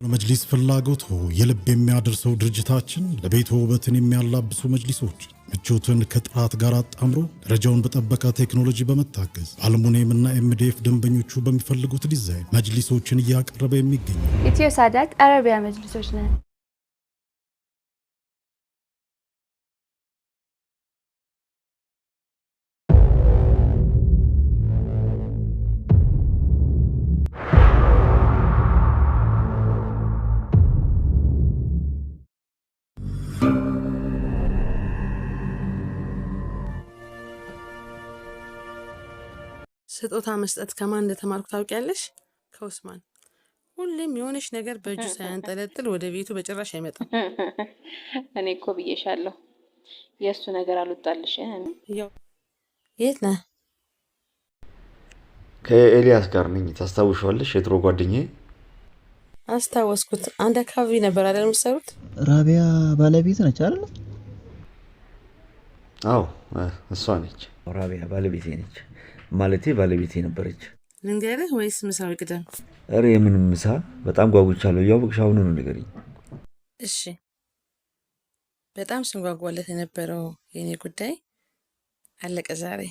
ለመጅሊስ ፍላጎት የልብ የሚያደርሰው ድርጅታችን ለቤቱ ውበትን የሚያላብሱ መጅሊሶች ምቾትን ከጥራት ጋር አጣምሮ ደረጃውን በጠበቀ ቴክኖሎጂ በመታገዝ አልሙኒየም እና ኤምዲኤፍ ደንበኞቹ በሚፈልጉት ዲዛይን መጅሊሶችን እያቀረበ የሚገኘው ኢትዮ ሳዳት አረቢያ መጅሊሶች ነን። ስጦታ መስጠት ከማን እንደተማርኩ ታውቂያለሽ? ከኡስማን። ሁሌም የሆነች ነገር በእጁ ሳያንጠለጥል ወደ ቤቱ በጭራሽ አይመጣም። እኔ እኮ ብዬሻለሁ የእሱ ነገር አልወጣልሽ። የት ነህ? ከኤልያስ ጋር ነኝ። ታስታውሻለሽ? የድሮ ጓደኛዬ። አስታወስኩት። አንድ አካባቢ ነበር አይደል የምትሰሩት? ራቢያ ባለቤት ነች አይደል? አዎ እሷ ነች። ራቢያ ባለቤቴ ነች። ማለቴ ባለቤቴ ነበረች። ልንገርህ ወይስ ምሳው ይቅደም? ኧረ የምን ምሳ? በጣም ጓጉቻለሁ። እያወቅሽ አሁን ነው ንገሪኝ። እሺ። በጣም ስንጓጓለት የነበረው የኔ ጉዳይ አለቀ ዛሬ።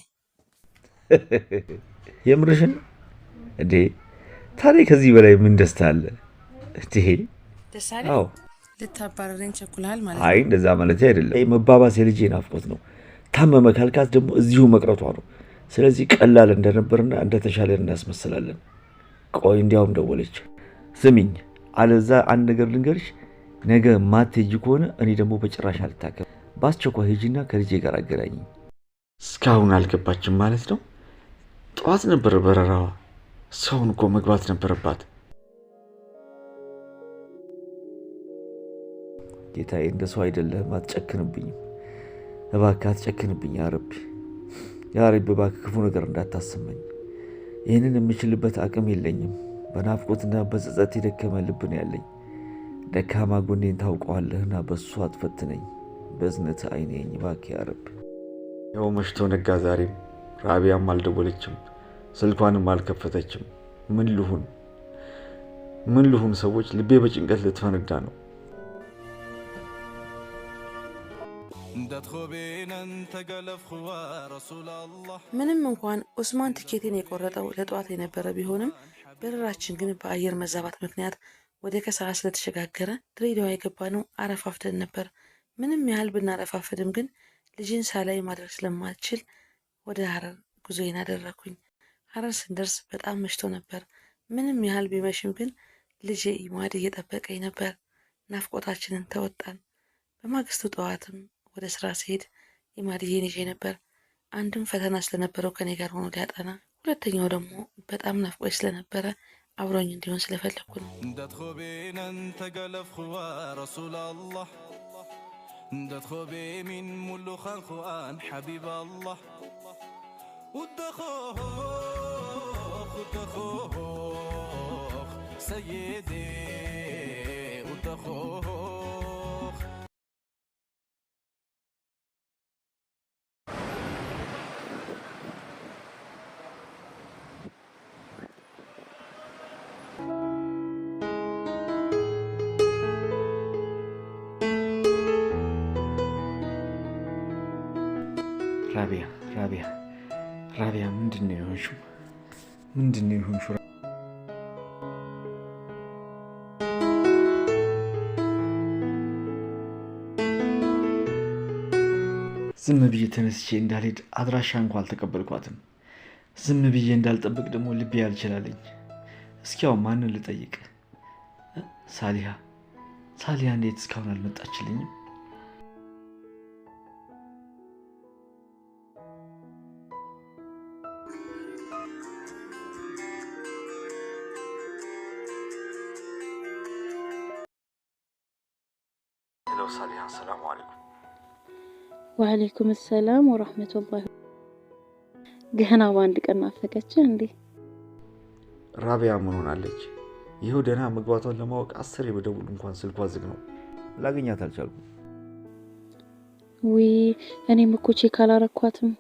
የምርሽን እንዴ? ታዲያ ከዚህ በላይ ምን ደስታ አለ እንዴ? ደስ አለ? አዎ። ልታባረረኝ ቸኩልሃል ማለት ነው? አይ እንደዛ ማለት አይደለም። መባባስ የልጄ ናፍቆት ነው። ታመመ ካልካት ደግሞ እዚሁ መቅረቷ ነው። ስለዚህ ቀላል እንደነበርና እንደተሻለን እናስመስላለን። ቆይ እንዲያውም ደወለች። ስሚኝ፣ አለዛ አንድ ነገር ልንገርሽ። ነገ ማትሄጂ ከሆነ እኔ ደግሞ በጭራሽ አልታከም። በአስቸኳይ ሂጂና ከልጄ ጋር አገናኝ። እስካሁን አልገባችም ማለት ነው? ጠዋት ነበር በረራዋ። ሰውን እኮ መግባት ነበረባት። ጌታዬ፣ እንደሰው አይደለም። አትጨክንብኝም እባክህ፣ አትጨክንብኝ ያ ረቢ። ያ ረቢ እባክህ ክፉ ነገር እንዳታሰማኝ። ይህንን የምችልበት አቅም የለኝም። በናፍቆትና በጸጸት የደከመ ልብ ነው ያለኝ። ደካማ ጎኔን ታውቀዋለህና በሱ አትፈትነኝ። በእዝነት አይኔኝ እባክህ ያ ረቢ። ያው መሽቶ ነጋ። ዛሬም ራቢያም አልደወለችም፣ ስልኳንም አልከፈተችም። ምን ልሁን ሰዎች? ልቤ በጭንቀት ልትፈነዳ ነው። ምንም እንኳን ኡስማን ትኬቴን የቆረጠው ለጠዋት የነበረ ቢሆንም በረራችን ግን በአየር መዛባት ምክንያት ወደ ከሰዓት ስለተሸጋገረ ድሬዳዋ የገባነው አረፋፍደን ነበር። ምንም ያህል ብናረፋፍድም ግን ልጅን ሳላይ ማድረግ ስለማልችል ወደ ሀረር ጉዞዬን አደረኩኝ። ሀረር ስንደርስ በጣም መሽቶ ነበር። ምንም ያህል ቢመሽም ግን ልጄ ኢማድ እየጠበቀኝ ነበር። ናፍቆታችንን ተወጣን። በማግስቱ ጠዋትም ወደ ስራ ሲሄድ ኢማድዬን ይዤ ነበር። አንድም ፈተና ስለነበረው ከኔ ጋር ሆኖ ሊያጠና፣ ሁለተኛው ደግሞ በጣም ናፍቆኝ ስለነበረ አብሮኝ እንዲሆን ስለፈለኩ ነው። ራቢያ ምንድነው የሆንሽው? ምንድነው የሆንሽው? ዝም ብዬ ተነስቼ እንዳልሄድ አድራሻ እንኳን አልተቀበልኳትም። ዝም ብዬ እንዳልጠብቅ ደግሞ ልቤ ያልችላለኝ። እስኪያው ማንን ልጠይቅ? ሳሊያ እንዴት እስካሁን አልመጣችልኝም? ሄሎ ሳሊያ፣ ሰላም አለይኩም። ወአለይኩም ሰላም ወራህመቱላሂ። ገና በአንድ ቀን ናፈቀች እንዴ? ራቢያ ምን ሆናለች? ይሄው ደህና መግባቷን ለማወቅ 10 የበደውል እንኳን ስልኳ ዝግ ነው። ላገኛት አልቻልኩም። እኔም እኮ ቼክ አላረኳትም።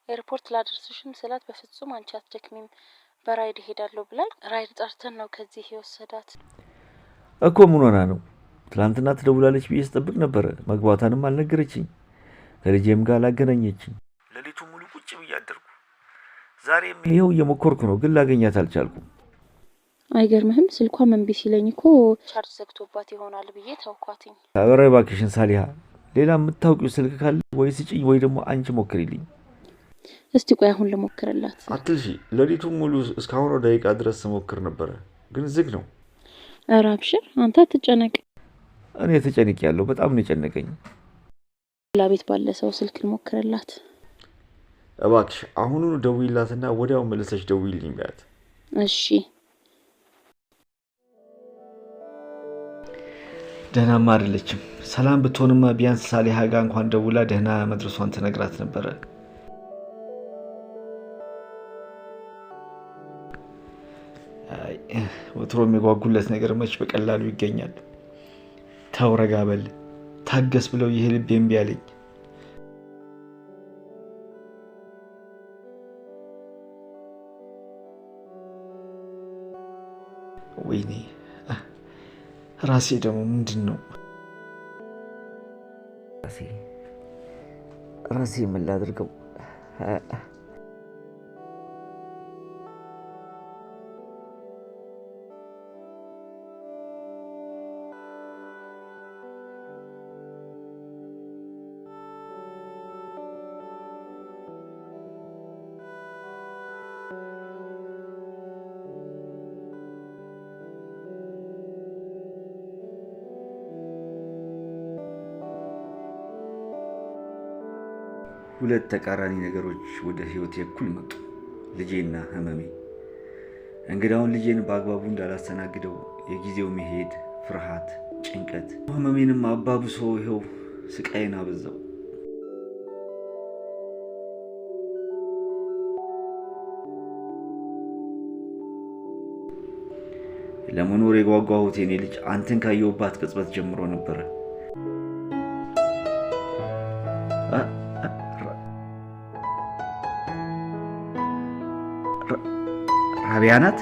ኤርፖርት ላደርስሽም ስላት በፍጹም አንቺ አትደክሚም በራይድ ሄዳለሁ ብላኝ ራይድ ጠርተን ነው ከዚህ የወሰዳት። እኮ ምን ሆና ነው? ትላንትና ትደውላለች ብዬ ስጠብቅ ነበረ። መግባቷንም አልነገረችኝ። ከልጄም ጋር አላገናኘችኝ። ሌሊቱ ሙሉ ቁጭ ብዬ አደርኩ። ዛሬም ይኸው እየሞከርኩ ነው፣ ግን ላገኛት አልቻልኩም። አይገርምህም? ስልኳ መንቢ ሲለኝ እኮ ቻርጅ ዘግቶባት ይሆናል ብዬ ተውኳትኝ። ኧረ እባክሽን ሳሊሃ፣ ሌላ የምታውቂው ስልክ ካለ ወይ ስጪኝ፣ ወይ ደግሞ አንቺ ሞክሪልኝ። እስቲ ቆይ አሁን ልሞክርላት። አትልሺ። ሌሊቱን ሙሉ እስካሁን ደቂቃ ድረስ ስሞክር ነበረ፣ ግን ዝግ ነው። ኧረ አብሽር፣ አንተ አትጨነቅ። እኔ ተጨንቄያለሁ። በጣም ነው የጨነቀኝ። ሌላ ቤት ባለ ሰው ስልክ ልሞክርላት። እባክሽ አሁኑኑ ደውይላትና ወዲያው መልሰሽ ደውይልኝ ቢያት። እሺ። ደህናማ አይደለችም። ሰላም ብትሆንማ ቢያንስ ሳሊሃ ጋር እንኳን ደውላ ደህና መድረሷን ትነግራት ነበረ። ወትሮ የሚጓጉለት ነገር መች በቀላሉ ይገኛል? ተው ረጋ በል ታገስ ብለው ይሄ ልብ እምቢ አለኝ። ወይኔ ራሴ ደግሞ ምንድን ነው? ራሴ ምን ላድርገው? ሁለት ተቃራኒ ነገሮች ወደ ህይወቴ እኩል መጡ፣ ልጄና ህመሜ። እንግዳውን ልጄን በአግባቡ እንዳላስተናግደው የጊዜው መሄድ፣ ፍርሃት፣ ጭንቀት ህመሜንም አባብሶ ይኸው ስቃይን አበዛው። ለመኖር የጓጓሁት የኔ ልጅ አንተን ካየሁባት ቅጽበት ጀምሮ ነበረ። ራቢያ ናት?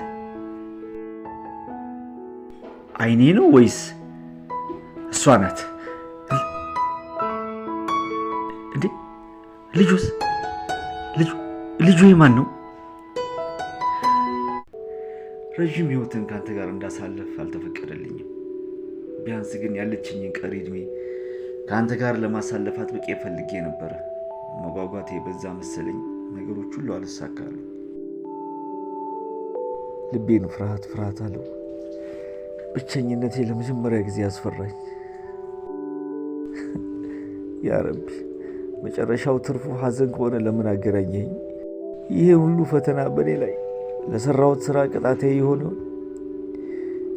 አይኔ ነው ወይስ እሷ ናት? እንዴ ልጁስ? ልጁ የማን ነው? ረዥም ህይወትን ካንተ ጋር እንዳሳለፍ አልተፈቀደልኝም። ቢያንስ ግን ያለችኝን ቀሪ እድሜ ካንተ ጋር ለማሳለፋት በቂ ፈልጌ ነበረ። መጓጓቴ በዛ መሰለኝ ነገሮች ሁሉ አልሳካሉ። ልቤን ፍርሃት አለው። ብቸኝነቴ ለመጀመሪያ ጊዜ አስፈራኝ። ያ ረቢ፣ መጨረሻው ትርፉ ሐዘን ከሆነ ለምን አገናኘኝ? ይሄ ሁሉ ፈተና በኔ ላይ ለሰራሁት ስራ ቅጣቴ የሆነው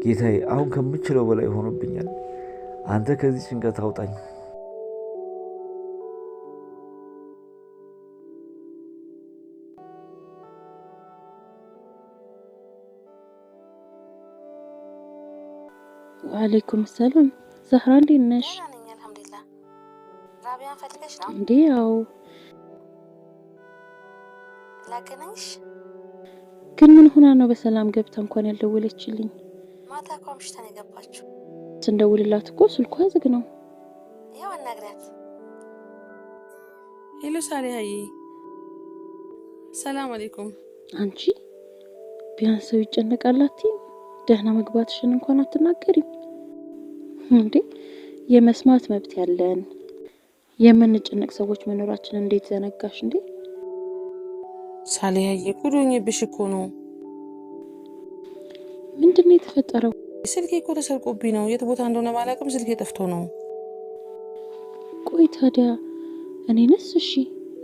ጌታዬ፣ አሁን ከምችለው በላይ ሆኖብኛል። አንተ ከዚህ ጭንቀት አውጣኝ። ወአለይኩም ሰላም። ዛህራ እንዴት ነሽ? አልሐምዱሊላህ። ራቢያን ፈልገሽ ነው እንዴ? ያው ላገናኝሽ። ግን ምን ሆና ነው በሰላም ገብታ እንኳን ያልደወለችልኝ? ማታ እኮ አምሽታ ነው የገባችው። ስንደውልላት እኮ ስልኳ ዝግ ነው። ያው አናግሪያት። ሄሎ ሳሊያዬ፣ ሰላም አለይኩም። አንቺ ቢያንስ ሰው ይጨነቃላት። ደህና መግባትሽን እንኳን አትናገሪም እንዴ? የመስማት መብት ያለን የምንጨነቅ ሰዎች መኖራችን እንዴት ዘነጋሽ እንዴ? ሳሊያዬ ጉዶኝብሽ እኮ ነው። ምንድነው የተፈጠረው? ስልኬ እኮ ተሰርቆብኝ ነው። የት ቦታ እንደሆነ ባላውቅም ስልኬ ጠፍቶ ነው። ቆይ ታዲያ እኔንስ? እሺ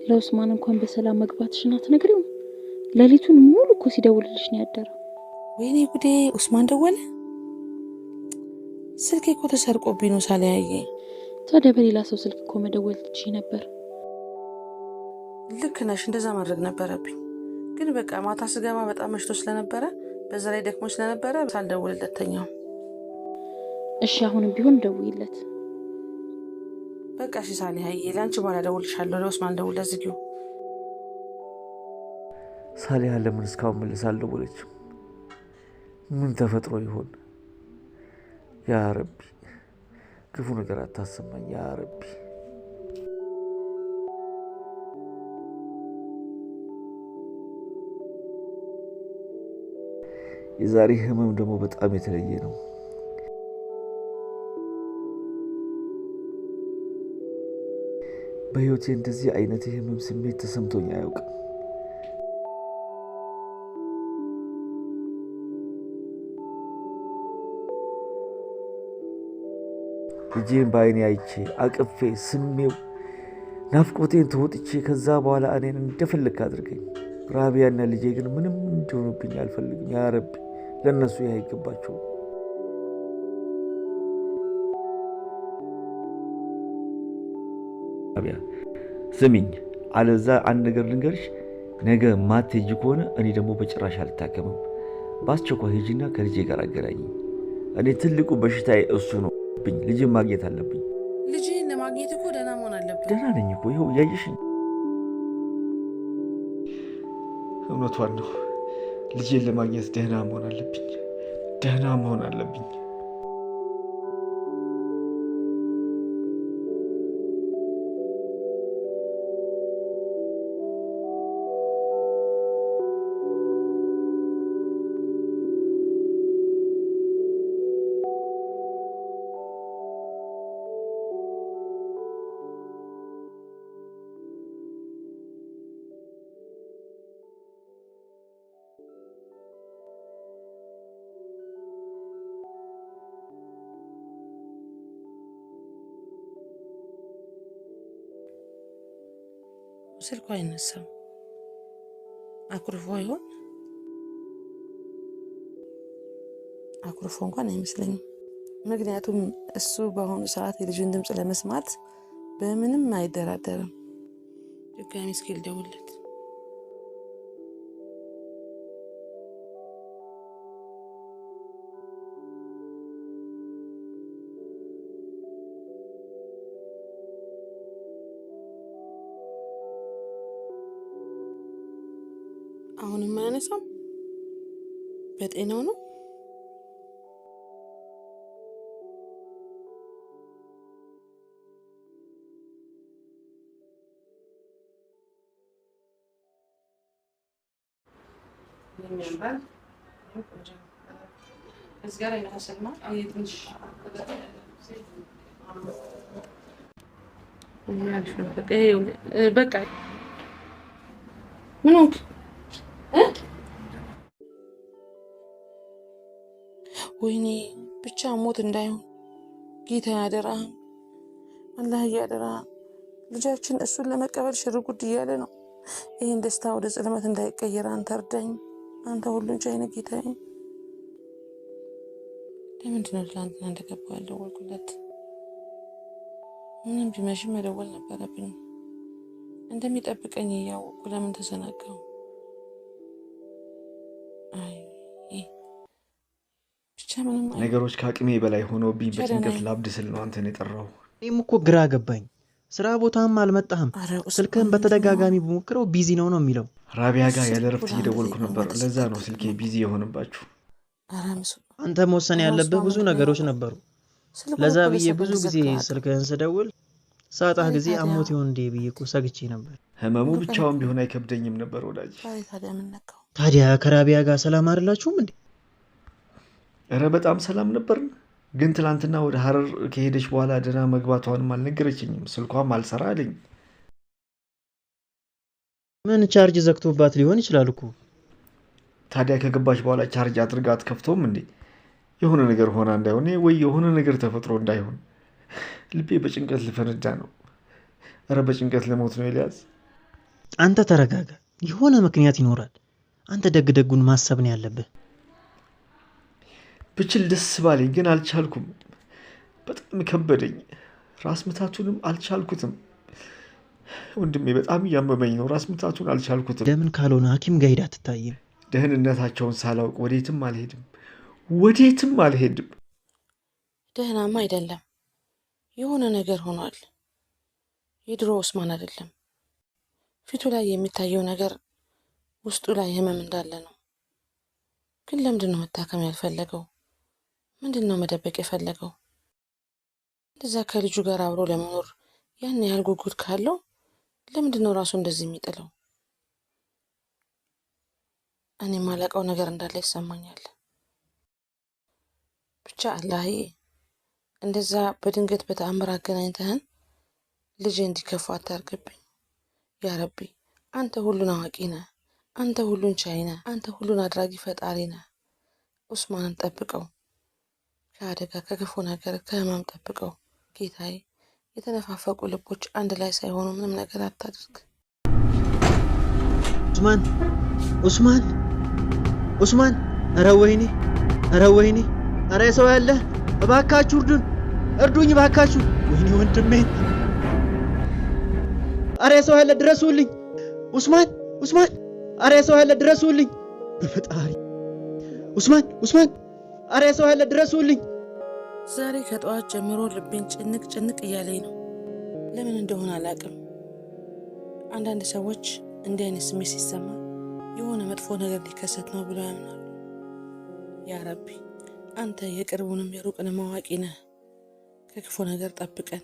ለኡስማን እንኳን በሰላም መግባትሽን አትነግሪውም? ሌሊቱን ሙሉ እኮ ሲደውልልሽ ነው ያደረው። ወይኔ ጉዴ! ኡስማን ደወለ? ስልኬ እኮ ተሰርቆብኝ ነው ሳሊያዬ። ታዲያ በሌላ ሰው ስልክ እኮ መደወል ትችይ ነበር። ልክ ነሽ፣ እንደዛ ማድረግ ነበረብኝ። ግን በቃ ማታ ስገባ በጣም መሽቶ ስለነበረ በዛ ላይ ደክሞ ስለነበረ ሳልደውልለት ተኛው። እሺ አሁንም ቢሆን ደውይለት። በቃ እሺ ሳሊያዬ፣ ለአንቺ በኋላ ደውልሻለሁ። ለኡስማን ደውልለት ዝጊው። ሳሊያ ለምን እስካሁን መልስ አልደወለችም? ምን ተፈጥሮ ይሆን? ያ ረቢ ክፉ ነገር አታሰማኝ ያ ረቢ። የዛሬ ህመም ደግሞ በጣም የተለየ ነው። በህይወቴ እንደዚህ አይነት የህመም ስሜት ተሰምቶኝ አያውቅም። ልጄን በአይኔ አይቼ አቅፌ ስሜው ናፍቆቴን ተወጥቼ ከዛ በኋላ እኔን እንደፈለግክ አድርገኝ። ራቢያና ልጄ ግን ምንም እንዲሆኑብኝ አልፈልግም ያ ረቢ። ለእነሱ ይህ አይገባቸውም። ራቢያ ስሚኝ፣ አለዛ አንድ ነገር ልንገርሽ። ነገ ማትሄጂ ከሆነ እኔ ደግሞ በጭራሽ አልታከምም። በአስቸኳይ ሂጂና ከልጄ ጋር አገናኝ። እኔ ትልቁ በሽታዬ እሱ ነው። ልጅን ማግኘት አለብኝ። ልጅን ለማግኘት እኮ ደህና መሆን አለብኝ። ደህና ነኝ እኮ ይኸው እያየሽኝ። እውነቷን ነው። ልጄን ለማግኘት ደህና መሆን አለብኝ። ደህና መሆን አለብኝ። ስልኩ አይነሳም። አኩርፎ ይሆን? አኩርፎ እንኳን አይመስለኝም። ምክንያቱም እሱ በአሁኑ ሰዓት የልጁን ድምፅ ለመስማት በምንም አይደራደርም። ድጋሚ እስኪ ልደውልለት። አሁንም አያነሳም። በጤናው ነው? በቃ ምን ሆንክ? ወይኔ ብቻ ሞት እንዳይሆን ጌታ ያደራህን፣ አላህ ያደራህን። ልጃችን እሱን ለመቀበል ሽርጉድ እያለ ነው። ይህን ደስታ ወደ ጽልመት እንዳይቀየር አንተ እርዳኝ። አንተ ሁሉን ቻይ ነህ ጌታዬ። ለምንድን ነው ትናንትና እንደገባሁ ያልደወልኩለት? ምንም ቢመሽም መደወል ነበረብኝ። እንደሚጠብቀኝ እያወቅኩ ለምን ተዘናጋሁ? ነገሮች ከአቅሜ በላይ ሆኖብኝ በጭንቀት ላብድ ስል ነው አንተን የጠራው። እኔም እኮ ግራ ገባኝ። ስራ ቦታም አልመጣህም። ስልክህን በተደጋጋሚ በሞክረው ቢዚ ነው የሚለው። ራቢያ ጋር ያለ እረፍት እየደወልኩ ነበር። ለዛ ነው ስልኬ ቢዚ የሆነባችሁ። አንተ መወሰን ያለብህ ብዙ ነገሮች ነበሩ። ለዛ ብዬ ብዙ ጊዜ ስልክህን ስደውል ሳጣህ ጊዜ አሞት ይሆን እንዴ ብዬ እኮ ሰግቼ ነበር። ህመሙ ብቻውን ቢሆን አይከብደኝም ነበር ወዳጅ። ታዲያ ከራቢያ ጋር ሰላም አይደላችሁም እንዴ? እረ በጣም ሰላም ነበርን። ግን ትላንትና ወደ ሀረር ከሄደች በኋላ ደህና መግባቷንም አልነገረችኝም። ስልኳም አልሰራ አለኝ። ምን ቻርጅ ዘግቶባት ሊሆን ይችላል እኮ። ታዲያ ከገባች በኋላ ቻርጅ አድርጋ አትከፍቶም እንዴ? የሆነ ነገር ሆና እንዳይሆን ወይ የሆነ ነገር ተፈጥሮ እንዳይሆን። ልቤ በጭንቀት ልፈነዳ ነው። እረ በጭንቀት ልሞት ነው ኤልያስ። አንተ ተረጋጋ። የሆነ ምክንያት ይኖራል። አንተ ደግ ደጉን ማሰብ ነው ያለብህ። ብችል ደስ ባለኝ፣ ግን አልቻልኩም። በጣም ከበደኝ። ራስ ምታቱንም አልቻልኩትም። ወንድሜ በጣም እያመመኝ ነው። ራስ ምታቱን አልቻልኩትም። ለምን ካልሆነ ሐኪም ጋር ሄዳ አትታይም? ደህንነታቸውን ሳላውቅ ወዴትም አልሄድም፣ ወዴትም አልሄድም። ደህናማ አይደለም። የሆነ ነገር ሆኗል። የድሮ ኡስማን አይደለም። ፊቱ ላይ የሚታየው ነገር ውስጡ ላይ ህመም እንዳለ ነው። ግን ለምንድን ነው መታከም ያልፈለገው? ምንድነው መደበቅ የፈለገው? እንደዛ ከልጁ ጋር አብሮ ለመኖር ያን ያህል ጉጉት ካለው ለምንድነው ራሱ እንደዚህ የሚጥለው? እኔ ማላውቀው ነገር እንዳለ ይሰማኛል። ብቻ አላህዬ እንደዛ በድንገት በተአምር አገናኝተህን ልጄ እንዲከፋ አታርግብኝ። ያ ረቢ አንተ ሁሉን አዋቂ ነህ፣ አንተ ሁሉን ቻይ ነህ፣ አንተ ሁሉን አድራጊ ፈጣሪ ነህ። ኡስማንን ጠብቀው፣ ከአደጋ ከክፉ ነገር ከህመም ጠብቀው ጌታዬ። የተነፋፈቁ ልቦች አንድ ላይ ሳይሆኑ ምንም ነገር አታድርግ። ኡስማን ኡስማን ኡስማን! ኧረ ወይኔ! ኧረ ወይኔ! ኧረ ሰው ያለ እባካችሁ እርዱኝ እባካችሁ! ወይኔ ወንድሜን! ኧረ ሰው ያለ ድረሱልኝ! ኡስማን! ኧረ ሰው ያለ ድረሱልኝ! በፈጣሪ ኡስማን! ኧረ ሰው ያለ ድረሱልኝ! ዛሬ ከጠዋት ጀምሮ ልቤን ጭንቅ እያለኝ ነው። ለምን እንደሆነ አላውቅም። አንዳንድ ሰዎች እንዲህ አይነት ስሜት ሲሰማ የሆነ መጥፎ ነገር ሊከሰት ነው ብለው ያምናሉ። ያ ረቢ አንተ የቅርቡንም የሩቅንም አዋቂ ነህ። ከክፉ ነገር ጠብቀን።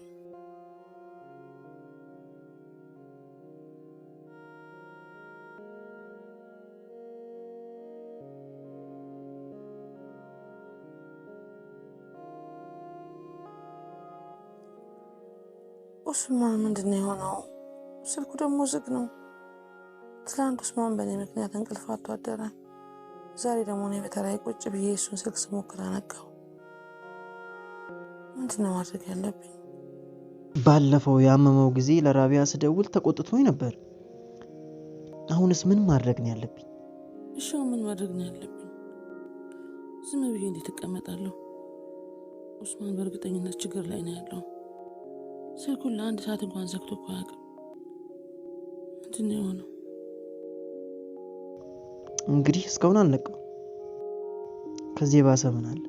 ኡስማን ምንድን ነው የሆነው? ስልኩ ደግሞ ዝግ ነው። ትላንት ኡስማን በእኔ ምክንያት እንቅልፍ አጥቶ አደረ። ዛሬ ደግሞ እኔ በተራዬ ቁጭ ብዬ እሱን ስልክ ስሞክር አነቃው። ምንድን ነው ማድረግ ያለብኝ? ባለፈው ያመመው ጊዜ ለራቢያ ስደውል ተቆጥቶኝ ነበር። አሁንስ ምን ማድረግ ነው ያለብኝ? እሺ ምን ማድረግ ነው ያለብኝ? ዝም ብዬ እንዴት እቀመጣለሁ? ኡስማን በእርግጠኝነት ችግር ላይ ነው ያለው። ስልኩን ለአንድ ሰዓት እንኳን ዘግቶ እኮ አያውቅም። ምንድን ነው የሆነው? እንግዲህ እስካሁን አልነቃም። ከዚህ የባሰ ምን አለ?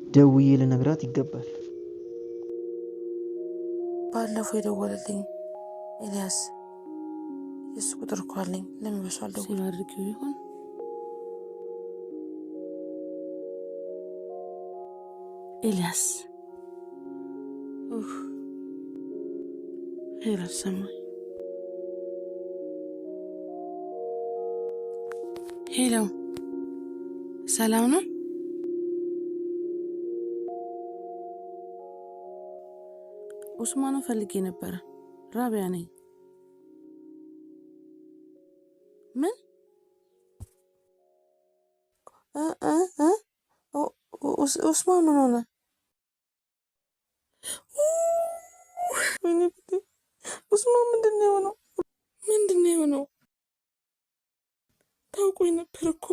ደውዬ ልነግራት ይገባል። ባለፈው የደወለልኝ ኤልያስ የሱ ቁጥር እኮ አለኝ። ለምን በሱ አልደውልም? አድርጌው ይሆን? ኤልያስ ኤልያስ ሰማኝ። ሄሎ ሰላም ነው? ኡስማንን ፈልጌ ነበረ። ራቢያ ነኝ። ምን ኡስማን ምን ሆነ? ኡስማን ምንድን ነው የሆነው? ምንድን ነው የሆነው? ታውቆኝ ነበር እኮ።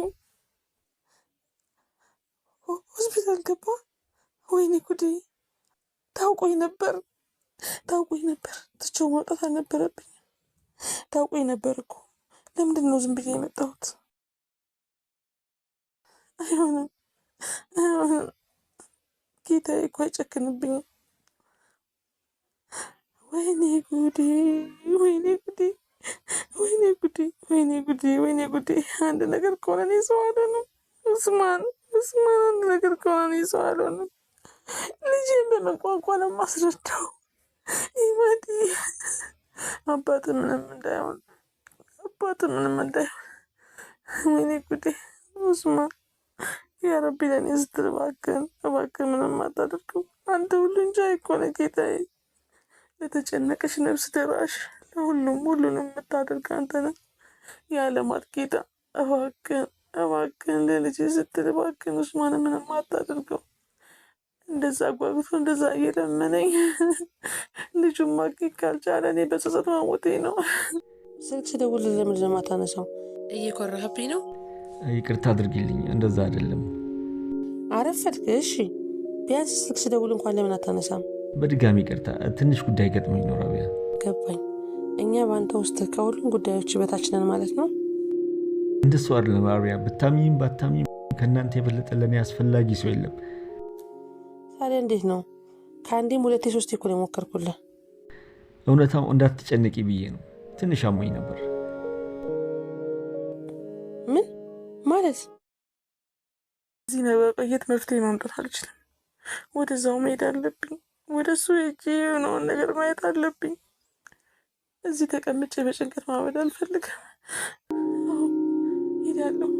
ሆስፒታል ገባ? ወይኔ ጉዴ! ታውቆኝ ነበር። ትቼው መውጣት አልነበረብኝ። ታውቆኝ ነበር እኮ። ለምንድን ነው ዝም ብዬ የመጣሁት? አይሆንም። ጌታዬ እኮ አይጨክንብኝም። ወይኔ ጉዴ! አንድ ነገር ከሆነ እኔ ሰው አልሆንም። ኡስማን አንድ ነገር ከሆነ እኔ ሰው አልሆንም። ልጄን በመቋቋ ነው የማስረዳው። ኢማዲ አባት ምንም እንዳይሆን። ወይኔ ጉዴ! ኡስማን ያ ረቢ ለእኔ ስትል እባክህን ምንም አታደርገው። አንተ ሁሉን ቻይ እኮ ነህ ጌታዬ። ለተጨነቀሽ ነፍስ ደራሽ፣ ሁሉንም የምታደርግ አንተ ነህ። የዓለማት ጌታ እባክህን ለልጅ ስትል እባክህን ኡስማን ምንም አታደርገው። እንደዛ ጓጉቶ እንደዛ እየለመነኝ ልጁን ማግኘት ካልቻለ እኔ በጸጸት ማሞቴ ነው። ስልክ ስደውል ለምንድን ነው የማታነሳው? እየኮራህብኝ ነው? ይቅርታ አድርጊልኝ፣ እንደዛ አይደለም። አረፈድክ? እሺ ቢያንስ ስልክ ስደውል እንኳን ለምን አታነሳም? በድጋሚ ይቅርታ፣ ትንሽ ጉዳይ ገጥሞኝ ነው ራቢያ። ገባኝ። እኛ በአንተ ውስጥ ከሁሉም ጉዳዮች በታች ነን ማለት ነው? እንደሱ አይደለም ራቢያ። ብታምኝም ባታምኝም ከእናንተ የበለጠ ለእኔ አስፈላጊ ሰው የለም። ታዲያ እንዴት ነው? ከአንዴም 2 3 እኮ ነው የሞከርኩልህ። እውነታው እንዳትጨነቂ ብዬ ነው። ትንሽ አሞኝ ነበር። ምን ማለት? እዚህ ለመቆየት መፍትሄ ማምጣት አልችልም። ወደዛው መሄድ አለብኝ። ወደሱ ሄጄ የሆነውን ነገር ማየት አለብኝ። እዚህ ተቀምጬ በጭንቀት ማበድ አልፈልግም። ሄዳለሁ።